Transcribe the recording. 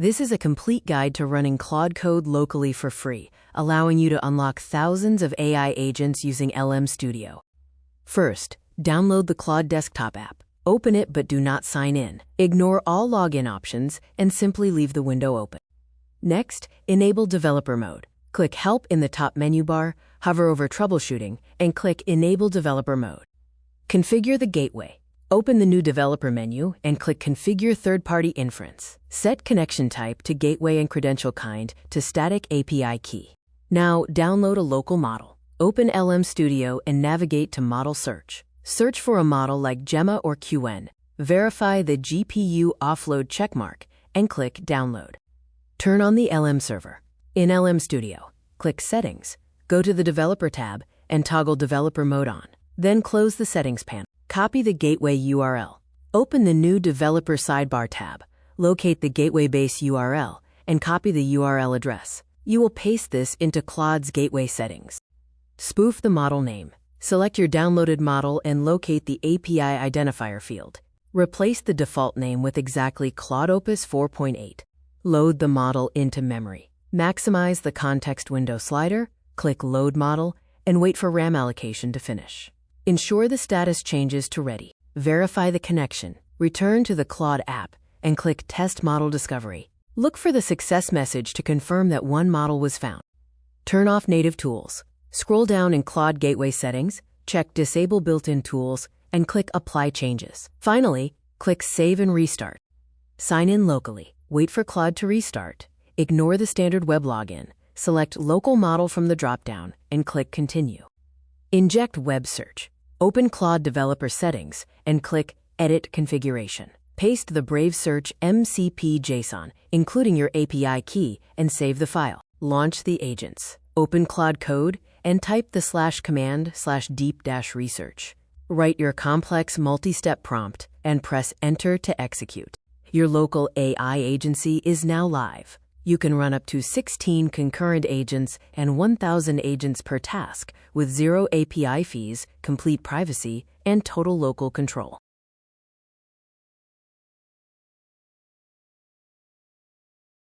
This is a complete guide to running Claude Code locally for free, allowing you to unlock thousands of AI agents using LM Studio. First, download the Claude Desktop App. Open it but do not sign in. Ignore all login options and simply leave the window open. Next, enable Developer Mode. Click Help in the top menu bar, hover over Troubleshooting, and click Enable Developer Mode. Configure the gateway. Open the new Developer menu and click Configure Third-Party Inference. Set connection type to Gateway and credential kind to Static API key. Now, download a local model. Open LM Studio and navigate to Model Search. Search for a model like Gemma or QN. Verify the GPU offload checkmark and click Download. Turn on the LM server. In LM Studio, click Settings, go to the Developer tab, and toggle Developer Mode on. Then close the Settings panel. Copy the gateway URL. Open the new Developer Sidebar tab. Locate the gateway base URL and copy the URL address. You will paste this into Claude's gateway settings. Spoof the model name. Select your downloaded model and locate the API identifier field. Replace the default name with exactly Claude Opus 4.8. Load the model into memory. Maximize the context window slider, click Load Model, and wait for RAM allocation to finish. Ensure the status changes to Ready. Verify the connection. Return to the Claude app and click Test Model Discovery. Look for the success message to confirm that one model was found. Turn off native tools. Scroll down in Claude Gateway Settings, check Disable Built-in Tools, and click Apply Changes. Finally, click Save and Restart. Sign in locally. Wait for Claude to restart. Ignore the standard web login. Select Local Model from the dropdown and click Continue. Inject Web Search. Open Claude Developer Settings and click Edit Configuration. Paste the Brave Search MCP JSON, including your API key, and save the file. Launch the agents. Open Claude Code and type the /command/deep-research. Write your complex multi-step prompt and press Enter to execute. Your local AI agency is now live. You can run up to 16 concurrent agents and 1,000 agents per task with 0 API fees, complete privacy, and total local control.